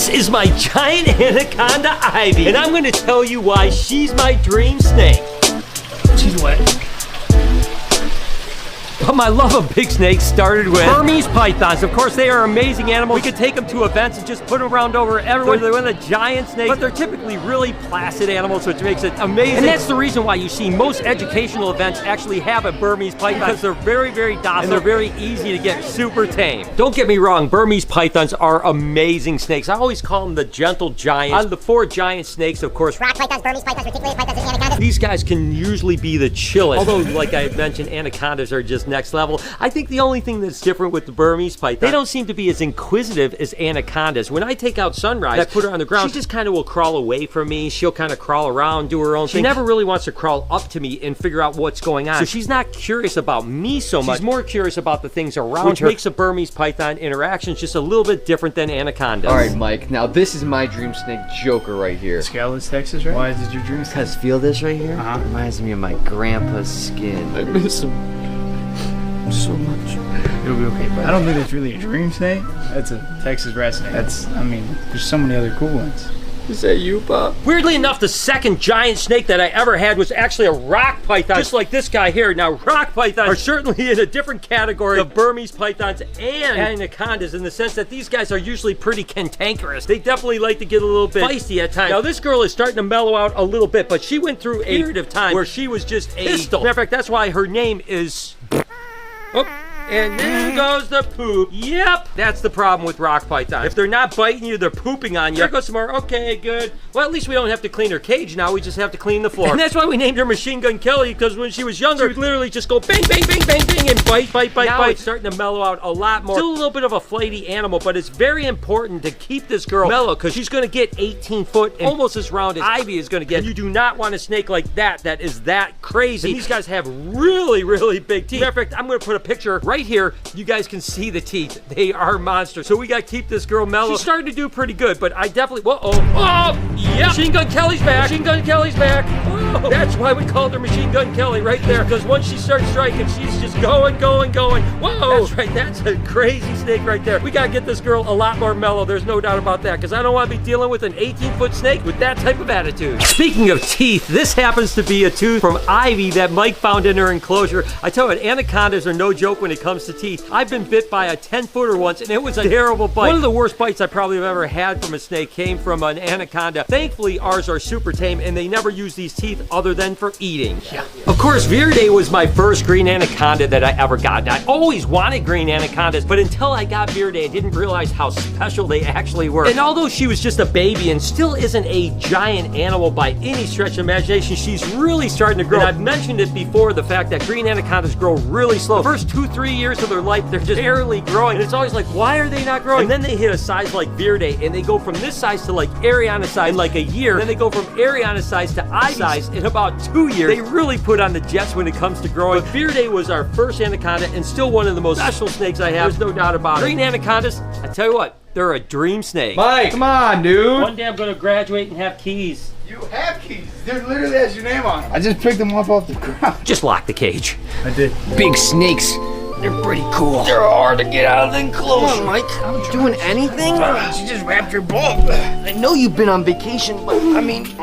This is my giant anaconda Ivy, and I'm gonna tell you why she's my dream snake. She's wet. But my love of big snakes started with Burmese pythons. Of course, they are amazing animals. We could take them to events and just put them around over everywhere. They're one of the giant snakes, but they're typically really placid animals, which makes it amazing. And that's the reason why you see most educational events actually have a Burmese python, because they're very, very docile and they're very easy to get super tame. Don't get me wrong, Burmese pythons are amazing snakes. I always call them the gentle giants. Out of the 4 giant snakes, of course, rock pythons, Burmese pythons, reticulated pythons, and anacondas. These guys can usually be the chillest. Although, like I mentioned, anacondas are just next level. I think the only thing that's different with the Burmese python, they don't seem to be as inquisitive as anacondas. When I take out Sunrise, I put her on the ground, she just kind of will crawl away from me. She'll kind of crawl around, do her own thing. She never really wants to crawl up to me and figure out what's going on. So she's not curious about me so much. She's more curious about the things around her, which makes a Burmese python interaction just a little bit different than anacondas. All right, Mike, now this is my dream snake, Joker, right here. Scaleless Texas, right? Why is it your dream snake? Because feel this right here? Reminds me of my grandpa's skin. I miss him so much. It'll be okay, but I don't think that's really a dream snake. That's a Texas rat snake. I mean, there's so many other cool ones. Is that you, Bob? Weirdly enough, the second giant snake that I ever had was actually a rock python, just like this guy here. Now, rock pythons are certainly in a different category of Burmese pythons and anacondas, in the sense that these guys are usually pretty cantankerous. They definitely like to get a little bit feisty at times. Now, this girl is starting to mellow out a little bit, but she went through a period of time where she was just a pistol. Matter of fact, that's why her name is... Oh, and there goes the poop. Yep, that's the problem with rock pythons. If they're not biting you, they're pooping on you. There goes some more. Okay, good. Well, at least we don't have to clean her cage now. We just have to clean the floor. And that's why we named her Machine Gun Kelly, because when she was younger, she would literally just go bang, bang, bang, bang, bang, and bite, bite, bite, bite. It's starting to mellow out a lot more. Still a little bit of a flighty animal, but it's very important to keep this girl mellow, because she's going to get 18 foot and almost as round as Ivy is going to get. And you do not want a snake like that is that crazy. And these guys have really, really big teeth. Matter of fact, I'm going to put a picture right here. You guys can see the teeth. They are monsters. So we got to keep this girl mellow. She's starting to do pretty good, but I definitely... Whoa, yeah. Machine Gun Kelly's back. Machine Gun Kelly's back. Oh, that's why we called her Machine Gun Kelly right there, because once she starts striking, she's just going. Whoa. That's right. That's a crazy snake right there. We got to get this girl a lot more mellow. There's no doubt about that, because I don't want to be dealing with an 18-foot snake with that type of attitude. Speaking of teeth, this happens to be a tooth from Ivy that Mike found in her enclosure. I tell you, anacondas are no joke when it comes to teeth. I've been bit by a 10-footer once, and it was a terrible bite. One of the worst bites I probably have ever had from a snake came from an anaconda. Thankfully, ours are super tame, and they never use these teeth other than for eating. Yeah. Of course, Verde was my first green anaconda that I ever got. And I always wanted green anacondas, but until I got Verde, I didn't realize how special they actually were. And although she was just a baby and still isn't a giant animal by any stretch of imagination, she's really starting to grow. And I've mentioned it before, the fact that green anacondas grow really slow. The first 2-3 years of their life, they're just barely growing. And it's always like, why are they not growing? And then they hit a size like Verde, and they go from this size to like Ariana size in like a year. Then they go from Ariana size to Ivy size in about 2 years. They really put on the jets when it comes to growing. But Verde was our first anaconda, and still one of the most special snakes I have. There's no doubt about it. Green anacondas, I tell you what, they're a dream snake. Mike, come on, dude. One day I'm gonna graduate and have keys. You have keys. There literally has your name on it. I just picked them off the ground. Just lock the cage. I did. Big snakes. They're pretty cool. They're hard to get out of the enclosure. Come on, Mike. I'm doing anything? She just wrapped your ball. I know you've been on vacation, but I mean, this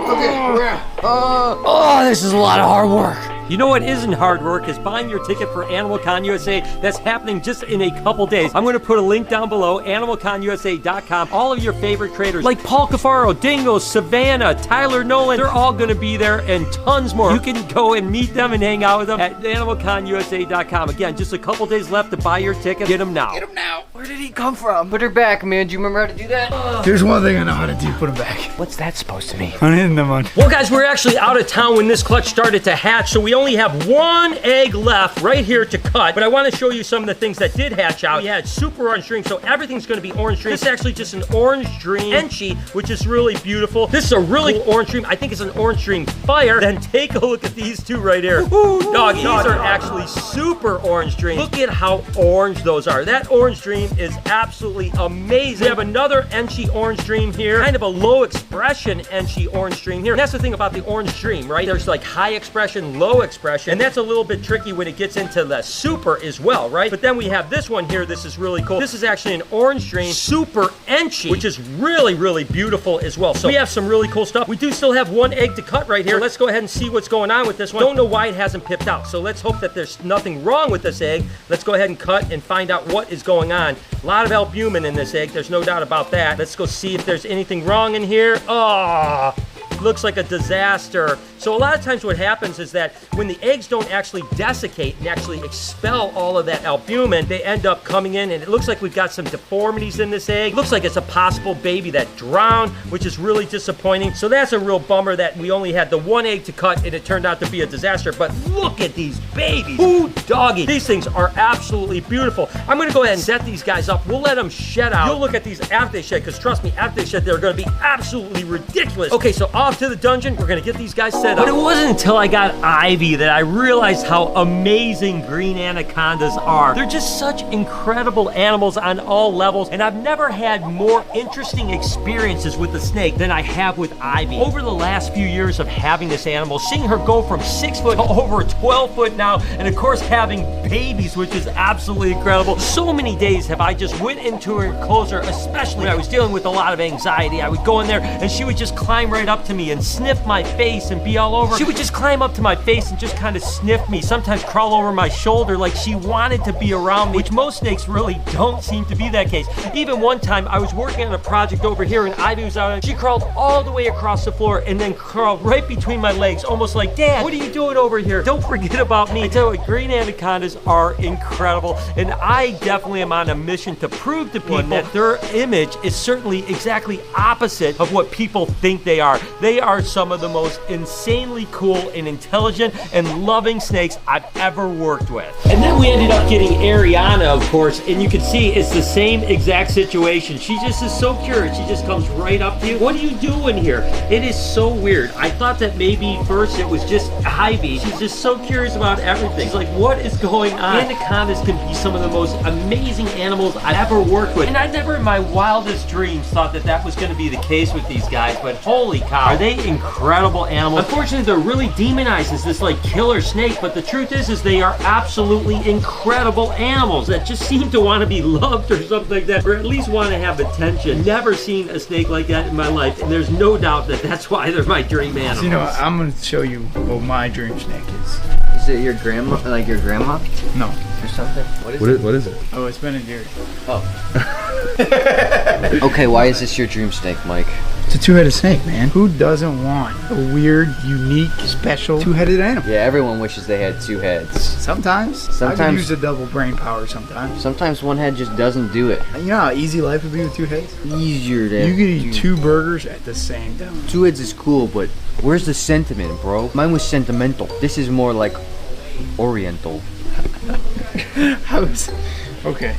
is a lot of hard work. You know what isn't hard work is buying your ticket for AnimalCon USA. That's happening just in a couple days. I'm going to put a link down below, animalconusa.com. All of your favorite creators like Paul Cafaro, Dingo, Savannah, Tyler Nolan, they're all going to be there, and tons more. You can go and meet them and hang out with them at animalconusa.com. Again, just a couple days left to buy your ticket. Get them now. Get them now. Where did he come from? Put her back, man. Do you remember how to do that? Here's one thing I know how to do. Put them back. What's that supposed to mean? Well, guys, we're actually out of town when this clutch started to hatch, so we only have one egg left right here to cut. But I want to show you some of the things that did hatch out. We had super orange dream, so everything's going to be orange dream. This is actually just an orange dream Enchi, which is really beautiful. This is a really cool orange dream. I think it's an orange dream fire. Then take a look at these two right here. Dog, these are actually super orange dreams. Look at how orange those are. That orange dream dream is absolutely amazing. We have another Enchi orange dream here, kind of a low expression Enchi orange dream here. And that's the thing about the orange dream, right? There's like high expression, low expression, and that's a little bit tricky when it gets into the super as well, right? But then we have this one here. This is really cool. This is actually an orange dream super Enchi, which is really, really beautiful as well. So we have some really cool stuff. We do still have one egg to cut right here. Let's go ahead and see what's going on with this one. Don't know why it hasn't pipped out. So let's hope that there's nothing wrong with this egg. Let's go ahead and cut and find out what is going on. A lot of albumin in this egg. There's no doubt about that. Let's go see if there's anything wrong in here. Oh, looks like a disaster. So a lot of times what happens is that when the eggs don't actually desiccate and actually expel all of that albumin, they end up coming in and it looks like we've got some deformities in this egg. Looks like it's a possible baby that drowned, which is really disappointing. So that's a real bummer that we only had the one egg to cut and it turned out to be a disaster. But look at these babies. Ooh, doggy. These things are absolutely beautiful. I'm gonna go ahead and set these guys up. We'll let them shed out. You'll look at these after they shed, because trust me, after they shed, they're gonna be absolutely ridiculous. Okay, so off to the dungeon. We're gonna get these guys set up. But it wasn't until I got Ivy that I realized how amazing green anacondas are. They're just such incredible animals on all levels, and I've never had more interesting experiences with the snake than I have with Ivy. Over the last few years of having this animal, seeing her go from 6 foot to over 12 foot now, and of course having babies, which is absolutely incredible. So many days have I just went into her enclosure, especially when I was dealing with a lot of anxiety. I would go in there and she would just climb right up to me and sniff my face and be all over. She would just climb up to my face and just kind of sniff me, sometimes crawl over my shoulder like she wanted to be around me, which most snakes really don't seem to be that case. Even one time I was working on a project over here and Ivy was out and she crawled all the way across the floor and then crawled right between my legs, almost like, Dad, what are you doing over here? Don't forget about me. I tell you what, green anacondas are incredible, and I definitely am on a mission to prove to people that their image is certainly exactly opposite of what people think they are. They are some of the most insanely cool and intelligent and loving snakes I've ever worked with. And then we ended up getting Ariana, of course, and you can see it's the same exact situation. She just is so curious. She just comes right up to you. What are you doing here? It is so weird. I thought that maybe first it was just Ivy. She's just so curious about everything. She's like, what is going on? Anacondas can be some of the most amazing animals I've ever worked with. And I never in my wildest dreams thought that that was going to be the case with these guys, but holy cow, are they incredible animals. Unfortunately, they're really demonized as this like killer snake, but the truth is they are absolutely incredible animals that just seem to want to be loved or something like that, or at least want to have attention. Never seen a snake like that in my life, and there's no doubt that that's why they're my dream animals. So, you know, I'm going to show you what my dream snake is. Is it your grandma, like your grandma? No. Or something? What is it? Oh, it's Ben and Jerry. Oh. Okay, why is this your dream snake, Mike? It's a two-headed snake, man. Who doesn't want a weird, unique, special two-headed animal? Yeah, everyone wishes they had two heads. Sometimes. I could use a double brain power sometimes. Sometimes one head just doesn't do it. You know how easy life would be with two heads? Easier to... You could eat 2 burgers at the same time. Two heads is cool, but where's the sentiment, bro? Mine was sentimental. This is more like oriental. Okay.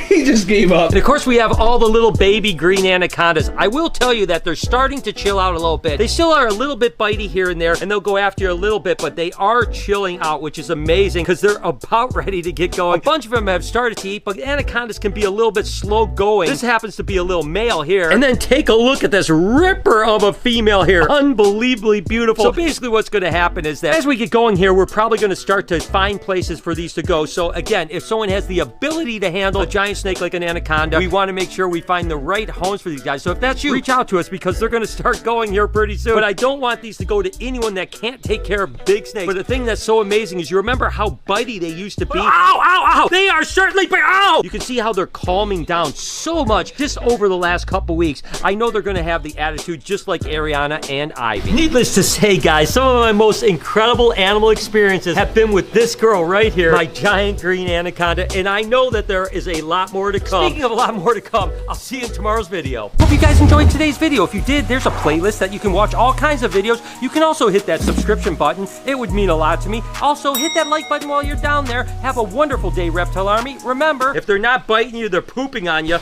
He just gave up. And of course we have all the little baby green anacondas. I will tell you that they're starting to chill out a little bit. They still are a little bit bitey here and there, and they'll go after you a little bit, but they are chilling out, which is amazing because they're about ready to get going. A bunch of them have started to eat, but anacondas can be a little bit slow going. This happens to be a little male here. And then take a look at this ripper of a female here. Unbelievably beautiful. So basically what's going to happen is that as we get going here, we're probably going to start to find places for these to go. So again, if someone has the ability to handle a giant snake like an anaconda, we want to make sure we find the right homes for these guys. So if that's you, reach out to us because they're going to start going here pretty soon. But I don't want these to go to anyone that can't take care of big snakes. But the thing that's so amazing is you remember how bitey they used to be. Ow, ow, ow! They are certainly big. Ow! You can see how they're calming down so much just over the last couple weeks. I know they're going to have the attitude just like Ariana and Ivy. Needless to say, guys, some of my most incredible animal experiences have been with this girl right here, my giant green anaconda, and I know that there is a lot more to come. Speaking of a lot more to come, I'll see you in tomorrow's video. Hope you guys enjoyed today's video. If you did, there's a playlist that you can watch all kinds of videos. You can also hit that subscription button. It would mean a lot to me. Also, hit that like button while you're down there. Have a wonderful day, Reptile Army. Remember, if they're not biting you, they're pooping on you.